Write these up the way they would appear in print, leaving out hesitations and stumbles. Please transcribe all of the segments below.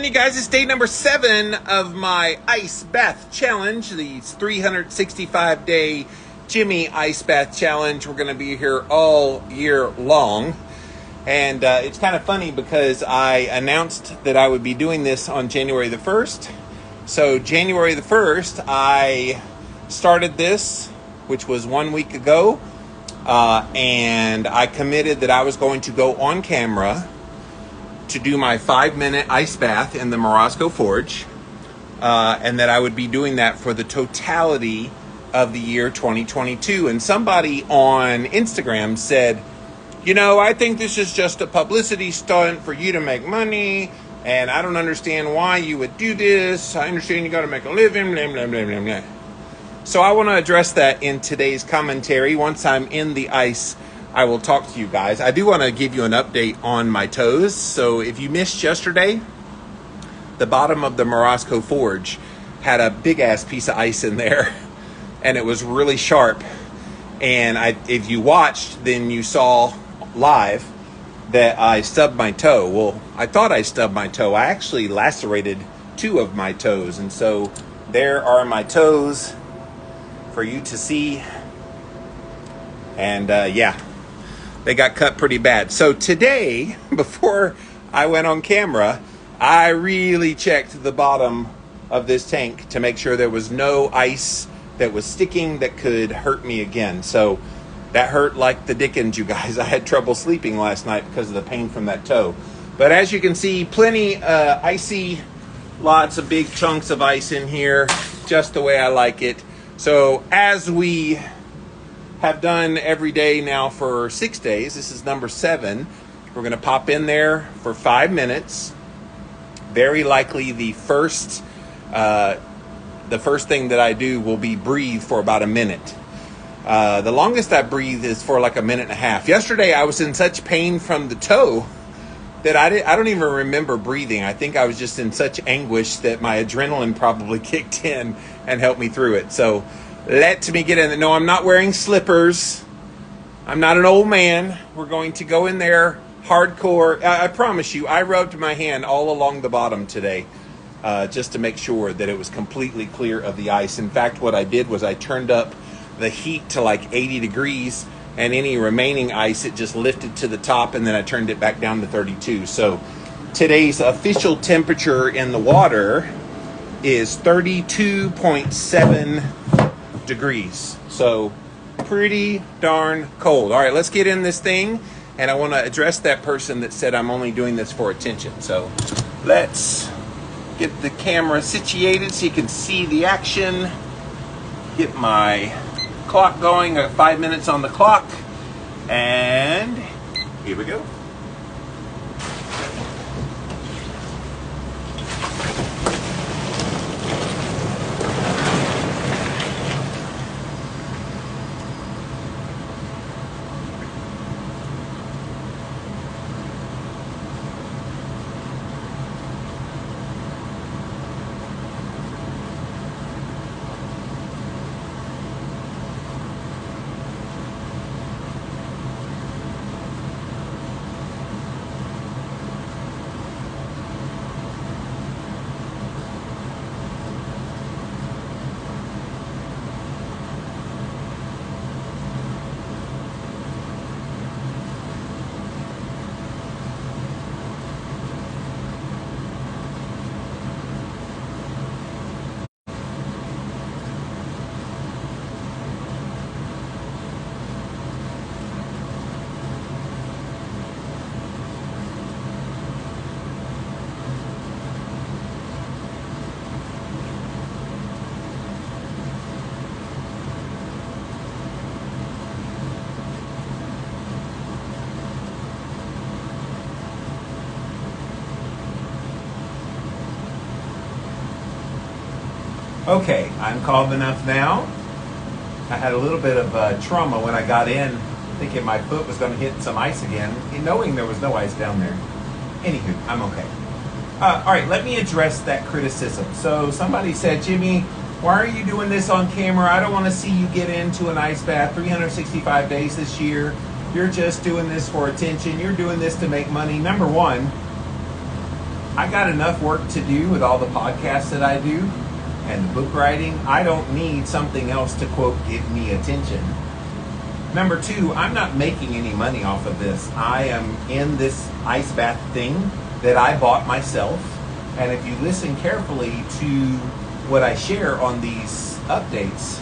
again, you guys. It's day number 7 of my ice bath challenge, the 365-day Jimmy ice bath challenge. We're going to be here all year long. And it's kind of funny because I announced that I would be doing this on January the 1st. So January the 1st, I started this, which was 1 week ago. And I committed that I was going to go on camera to do my 5-minute ice bath in the Morosco Forge, and that I would be doing that for the totality of the year 2022. And somebody on Instagram said, you know, I think this is just a publicity stunt for you to make money, and I don't understand why you would do this. I understand you got to make a living, blah, blah, blah, blah, blah. So I want to address that in today's commentary. Once I'm in the ice, I will talk to you guys. I do want to give you an update on my toes. So if you missed yesterday, the bottom of the Morosco Forge had a big ass piece of ice in there, and it was really sharp. And if you watched, then you saw live that I stubbed my toe. Well, I thought I stubbed my toe. I actually lacerated 2 of my toes. And so there are my toes for you to see. And yeah, they got cut pretty bad. So today, before I went on camera, I really checked the bottom of this tank to make sure there was no ice that was sticking that could hurt me again. So that hurt like the dickens, you guys. I had trouble sleeping last night because of the pain from that toe. But as you can see, plenty icy, lots of big chunks of ice in here, just the way I like it. So as we have done every day now for 6 days, this is number 7. We're going to pop in there for 5 minutes. Very likely the first thing that I do will be breathe for about a minute. The longest I breathe is for like a minute and a half. Yesterday I was in such pain from the toe that I don't even remember breathing. I think I was just in such anguish that my adrenaline probably kicked in and helped me through it. So let me get in. No, I'm not wearing slippers. I'm not an old man. We're going to go in there hardcore. I promise you, I rubbed my hand all along the bottom today just to make sure that it was completely clear of the ice. In fact, what I did was I turned up the heat to like 80 degrees, and any remaining ice, it just lifted to the top, and then I turned it back down to 32. So today's official temperature in the water is 32.7 degrees. So pretty darn cold. All right, let's get in this thing, and I want to address that person that said I'm only doing this for attention. So let's get the camera situated so you can see the action. Get my clock going. I got 5 minutes on the clock, and here we go. Okay, I'm calm enough now. I had a little bit of trauma when I got in, thinking my foot was going to hit some ice again, knowing there was no ice down there. Anywho, I'm okay. All right, let me address that criticism. So somebody said, Jimmy, why are you doing this on camera? I don't want to see you get into an ice bath 365 days this year. You're just doing this for attention. You're doing this to make money. Number one, I got enough work to do with all the podcasts that I do and the book writing. I don't need something else to, quote, give me attention. Number two, I'm not making any money off of this. I am in this ice bath thing that I bought myself. And if you listen carefully to what I share on these updates,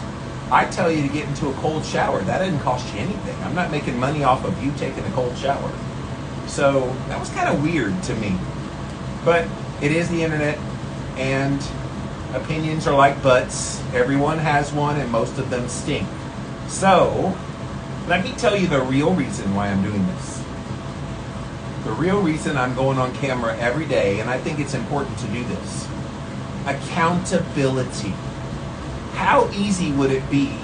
I tell you to get into a cold shower. That doesn't cost you anything. I'm not making money off of you taking a cold shower. So that was kind of weird to me. But it is the internet, and opinions are like butts. Everyone has one, and most of them stink. So let me tell you the real reason why I'm doing this. The real reason I'm going on camera every day, and I think it's important to do this. Accountability. How easy would it be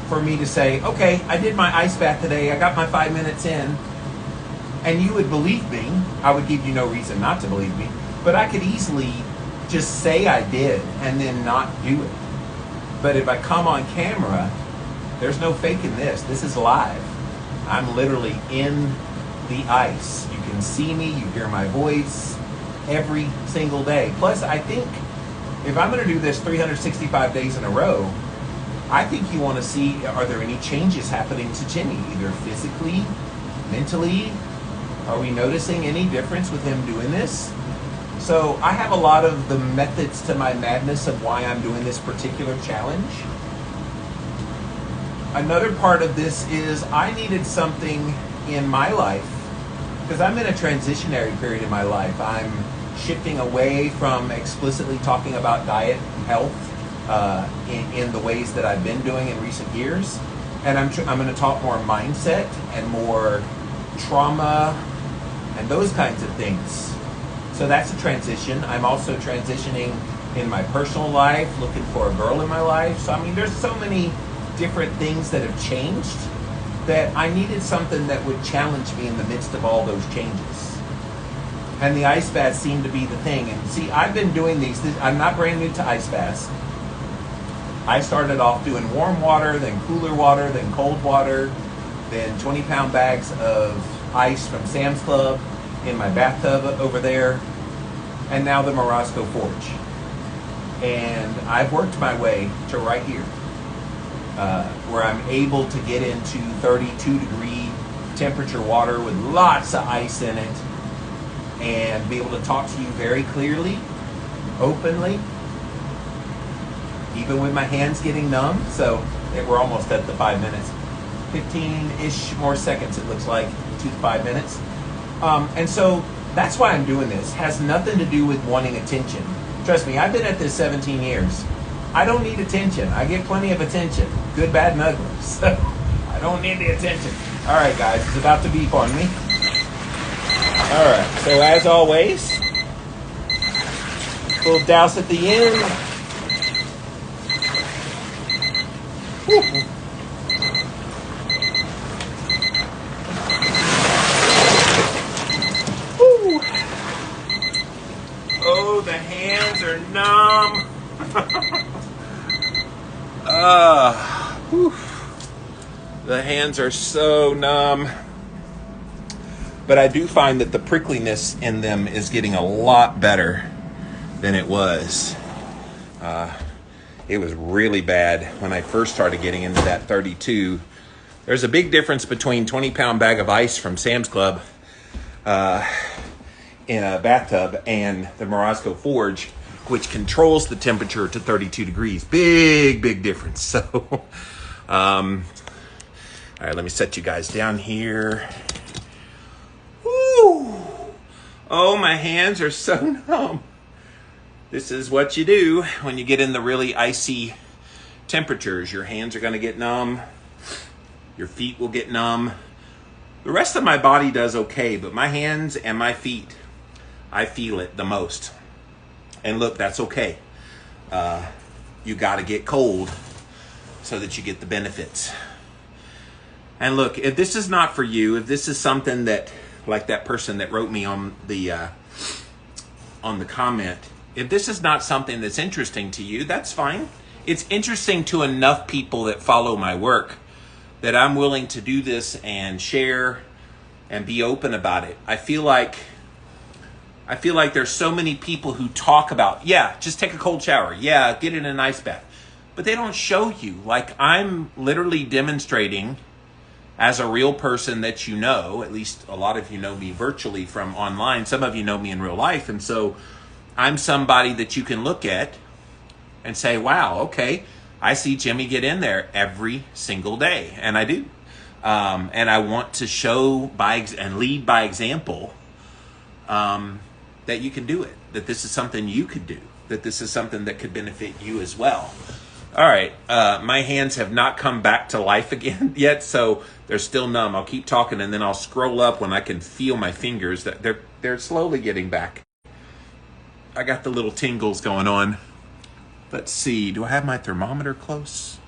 for me to say, okay, I did my ice bath today, I got my 5 minutes in, and you would believe me. I would give you no reason not to believe me, but I could easily just say I did and then not do it. But if I come on camera, there's no faking this. This is live. I'm literally in the ice. You can see me, you hear my voice every single day. Plus, I think if I'm going to do this 365 days in a row, I think you want to see, are there any changes happening to Jimmy, either physically, mentally? Are we noticing any difference with him doing this? So I have a lot of the methods to my madness of why I'm doing this particular challenge. Another part of this is I needed something in my life, because I'm in a transitionary period in my life. I'm shifting away from explicitly talking about diet and health in the ways that I've been doing in recent years. And I'm going to talk more mindset and more trauma and those kinds of things. So that's a transition. I'm also transitioning in my personal life, looking for a girl in my life. So I mean, there's so many different things that have changed that I needed something that would challenge me in the midst of all those changes. And the ice baths seem to be the thing. And see, I've been doing these. I'm not brand new to ice baths. I started off doing warm water, then cooler water, then cold water, then 20-pound bags of ice from Sam's Club in my bathtub over there, and now the Morosco Forge. And I've worked my way to right here, where I'm able to get into 32-degree temperature water with lots of ice in it and be able to talk to you very clearly, openly, even with my hands getting numb. So we're almost at the 5 minutes. 15-ish more seconds, it looks like, to 5 minutes. And so that's why I'm doing this. Has nothing to do with wanting attention. Trust me, I've been at this 17 years. I don't need attention. I get plenty of attention. Good, bad, and ugly. So I don't need the attention. All right, guys, it's about to beep on me. All right, so as always, little douse at the end. Woo. Oh, the hands are numb. The hands are so numb. But I do find that the prickliness in them is getting a lot better than it was. It was really bad when I first started getting into that 32. There's a big difference between 20-pound bag of ice from Sam's Club in a bathtub and the Morosco Forge, which controls the temperature to 32 degrees. Big difference. So, all right, let me set you guys down here. Woo! Oh, my hands are so numb. This is what you do when you get in the really icy temperatures. Your hands are going to get numb. Your feet will get numb. The rest of my body does okay, but my hands and my feet, I feel it the most. And look, that's okay. You got to get cold so that you get the benefits. And look, if this is not for you, if this is something that, like that person that wrote me on the comment, if this is not something that's interesting to you, that's fine. It's interesting to enough people that follow my work that I'm willing to do this and share and be open about it. I feel like I feel like there's so many people who talk about, yeah, just take a cold shower. Yeah, get in an ice bath. But they don't show you. Like, I'm literally demonstrating as a real person that you know, at least a lot of you know me virtually from online. Some of you know me in real life. And so I'm somebody that you can look at and say, wow, okay, I see Jimmy get in there every single day. And I do. And I want to show and lead by example that you can do it, that this is something you could do, that this is something that could benefit you as well. All right, my hands have not come back to life again yet, so they're still numb. I'll keep talking, and then I'll scroll up when I can feel my fingers. That they're slowly getting back. I got the little tingles going on. Let's see, do I have my thermometer close?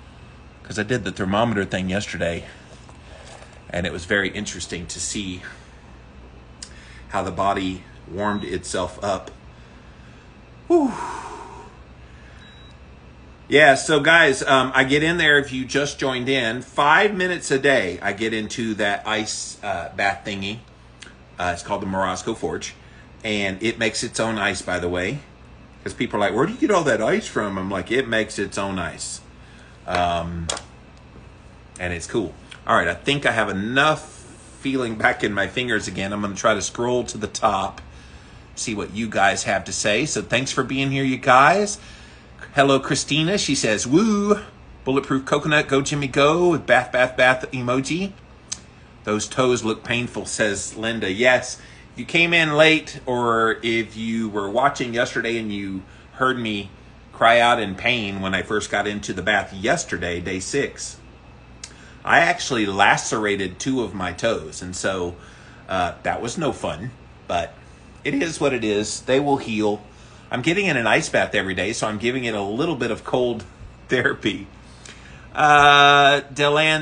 Because I did the thermometer thing yesterday, and it was very interesting to see how the body warmed itself up. Whew. Yeah, so guys, I get in there, if you just joined in, 5 minutes a day I get into that ice bath thingy. It's called the Morosco Forge, and it makes its own ice, by the way, because people are like, where do you get all that ice from? I'm like, it makes its own ice, and it's cool. All right, I think I have enough feeling back in my fingers again. I'm going to try to scroll to the top, see what you guys have to say. So thanks for being here, you guys. Hello, Christina. She says, woo, bulletproof coconut, go Jimmy go, with bath emoji. Those toes look painful, says Linda. Yes, if you came in late, or if you were watching yesterday and you heard me cry out in pain when I first got into the bath yesterday, day 6, I actually lacerated 2 of my toes. And so that was no fun, but it is what it is. They will heal. I'm getting in an ice bath every day, so I'm giving it a little bit of cold therapy. Delan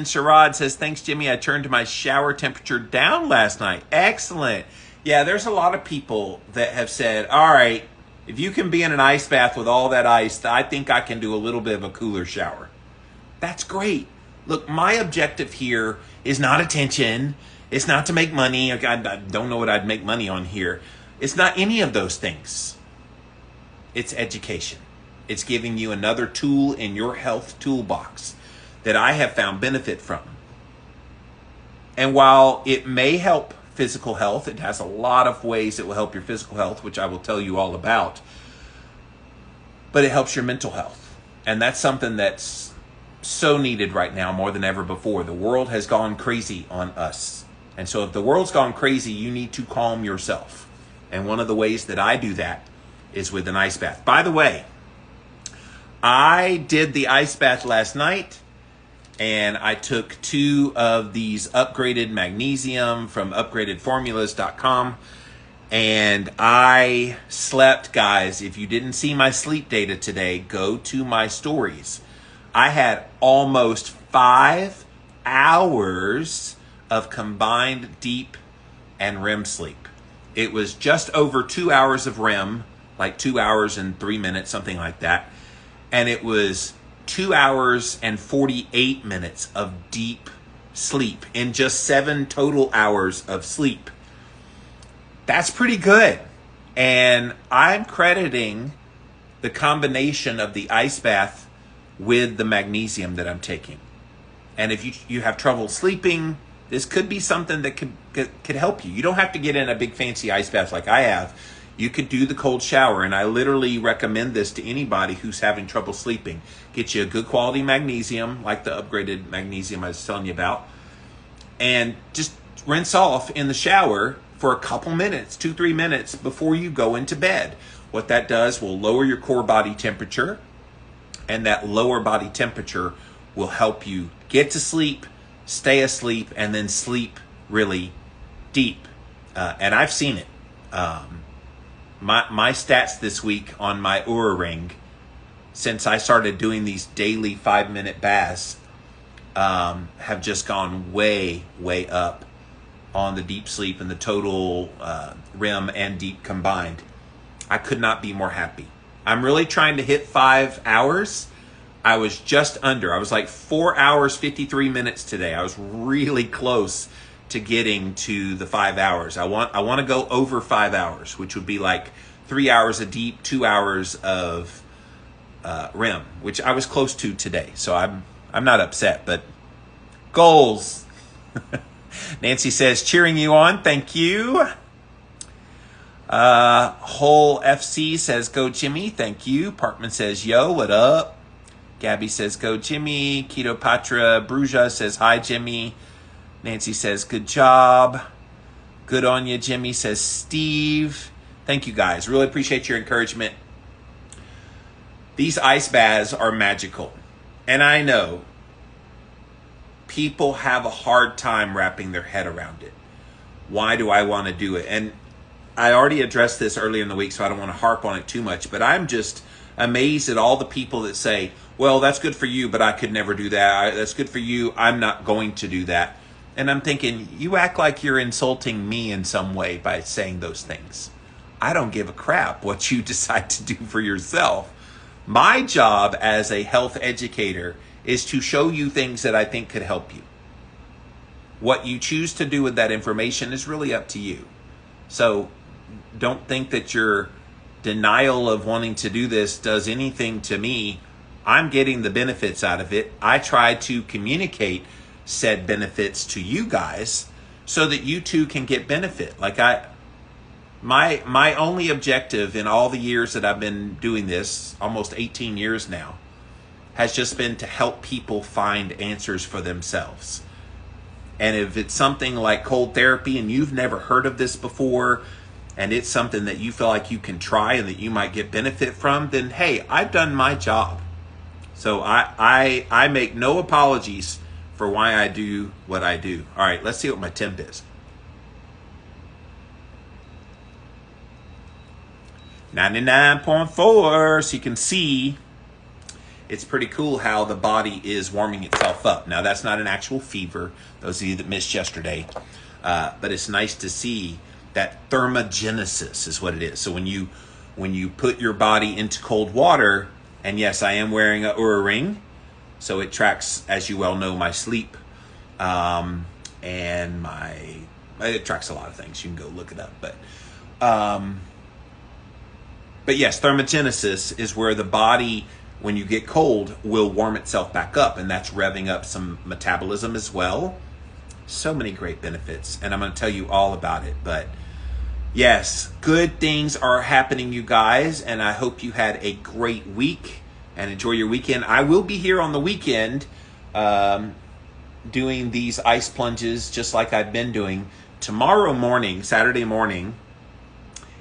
Sherrod says, thanks, Jimmy. I turned my shower temperature down last night. Excellent. Yeah, there's a lot of people that have said, all right, if you can be in an ice bath with all that ice, I think I can do a little bit of a cooler shower. That's great. Look, my objective here is not attention. It's not to make money. I don't know what I'd make money on here. It's not any of those things. It's education. It's giving you another tool in your health toolbox that I have found benefit from. And while it may help physical health, it has a lot of ways it will help your physical health, which I will tell you all about. But it helps your mental health. And that's something that's so needed right now more than ever before. The world has gone crazy on us. And so if the world's gone crazy, you need to calm yourself. And one of the ways that I do that is with an ice bath. By the way, I did the ice bath last night, and I took 2 of these upgraded magnesium from upgradedformulas.com, and I slept, guys. If you didn't see my sleep data today, go to my stories. I had almost 5 hours of combined deep and REM sleep. It was just over 2 hours of REM, like 2 hours and 3 minutes, something like that. And it was 2 hours and 48 minutes of deep sleep in just 7 total hours of sleep. That's pretty good. And I'm crediting the combination of the ice bath with the magnesium that I'm taking. And if you have trouble sleeping, this could be something that could help you. You don't have to get in a big fancy ice bath like I have. You could do the cold shower, and I literally recommend this to anybody who's having trouble sleeping. Get you a good quality magnesium, like the upgraded magnesium I was telling you about, and just rinse off in the shower for a couple minutes, 2-3 minutes before you go into bed. What that does will lower your core body temperature, and that lower body temperature will help you get to sleep, stay asleep, and then sleep really deep. And I've seen it. My stats this week on my Oura Ring, since I started doing these daily 5-minute baths, have just gone way, way up on the deep sleep and the total REM and deep combined. I could not be more happy. I'm really trying to hit 5 hours. I was just under. I was like 4 hours, 53 minutes today. I was really close to getting to the 5 hours. I want to go over 5 hours, which would be like 3 hours of deep, 2 hours of REM, which I was close to today. So I'm not upset, but goals. Nancy says, cheering you on. Thank you. Whole FC says, go Jimmy. Thank you. Parkman says, yo, what up? Gabby says, go Jimmy. Keto Patra Bruja says, hi Jimmy. Nancy says, good job. Good on you, Jimmy, says Steve. Thank you guys. Really appreciate your encouragement. These ice baths are magical. And I know people have a hard time wrapping their head around it. Why do I want to do it? And I already addressed this earlier in the week, so I don't want to harp on it too much. But I'm just amazed at all the people that say, well, that's good for you, but I could never do that. That's good for you. I'm not going to do that. And I'm thinking, you act like you're insulting me in some way by saying those things. I don't give a crap what you decide to do for yourself. My job as a health educator is to show you things that I think could help you. What you choose to do with that information is really up to you. So don't think that your denial of wanting to do this does anything to me. I'm getting the benefits out of it. I try to communicate said benefits to you guys so that you too can get benefit. Like my only objective in all the years that I've been doing this, almost 18 years now, has just been to help people find answers for themselves. And if it's something like cold therapy and you've never heard of this before, and it's something that you feel like you can try and that you might get benefit from, then hey, I've done my job. So I make no apologies for why I do what I do. All right, let's see what my temp is. 99.4, so you can see it's pretty cool how the body is warming itself up. Now, that's not an actual fever, those of you that missed yesterday, but it's nice to see that thermogenesis is what it is. So when you put your body into cold water, and yes, I am wearing an Oura ring, so it tracks, as you well know, my sleep, and it tracks a lot of things. You can go look it up, but yes, thermogenesis is where the body, when you get cold, will warm itself back up, and that's revving up some metabolism as well. So many great benefits, and I'm going to tell you all about it. But yes, good things are happening, you guys, and I hope you had a great week and enjoy your weekend. I will be here on the weekend doing these ice plunges just like I've been doing. Tomorrow morning, Saturday morning,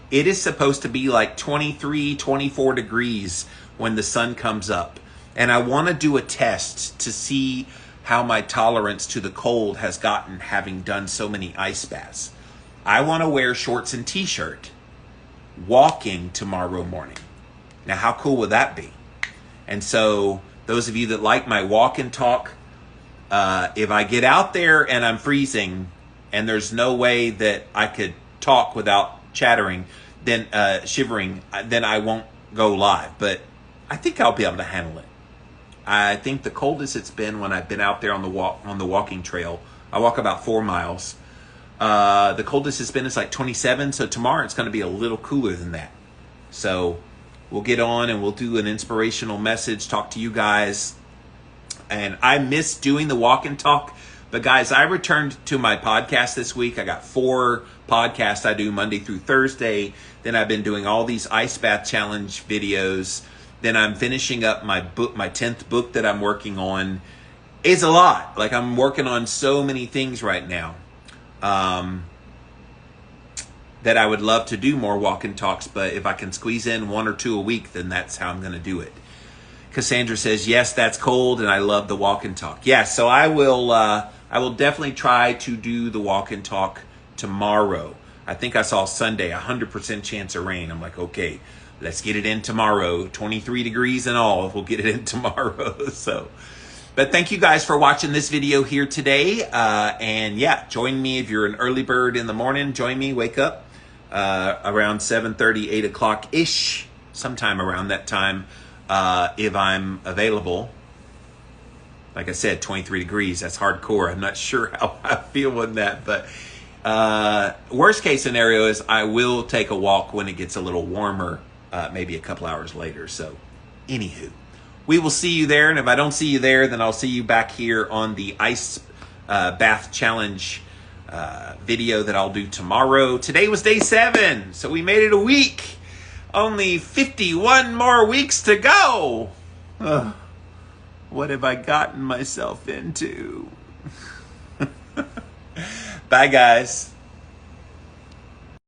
it is supposed to be like 23, 24 degrees when the sun comes up. And I want to do a test to see how my tolerance to the cold has gotten having done so many ice baths. I want to wear shorts and t-shirt walking tomorrow morning. Now, how cool would that be? And so those of you that like my walk and talk, if I get out there and I'm freezing and there's no way that I could talk without chattering, then shivering, then I won't go live. But I think I'll be able to handle it. I think the coldest it's been when I've been out there on the walking trail. I walk about 4 miles. The coldest it's been is like 27. So tomorrow it's going to be a little cooler than that. So we'll get on and we'll do an inspirational message, talk to you guys. And I miss doing the walk and talk. But guys, I returned to my podcast this week. I got 4 podcasts I do Monday through Thursday. Then I've been doing all these ice bath challenge videos. Then I'm finishing up my book, my 10th book that I'm working on. It's a lot. Like, I'm working on so many things right now that I would love to do more walk and talks. But if I can squeeze in 1 or 2 a week, then that's how I'm going to do it. Cassandra says, yes, that's cold, and I love the walk and talk. Yeah, so I will definitely try to do the walk and talk tomorrow. I think I saw Sunday, 100% chance of rain. I'm like, okay, let's get it in tomorrow. 23 degrees and all, we'll get it in tomorrow. So, but thank you guys for watching this video here today. And yeah, join me if you're an early bird in the morning. Join me, wake up around 7:30, 8 o'clock-ish, sometime around that time. If I'm available. Like I said, 23 degrees, that's hardcore. I'm not sure how I feel with that, but worst case scenario is I will take a walk when it gets a little warmer, maybe a couple hours later. So anywho, we will see you there. And if I don't see you there, then I'll see you back here on the ice bath challenge video that I'll do tomorrow. Today was day 7, so we made it a week. Only 51 more weeks to go. Ugh. What have I gotten myself into? Bye, guys.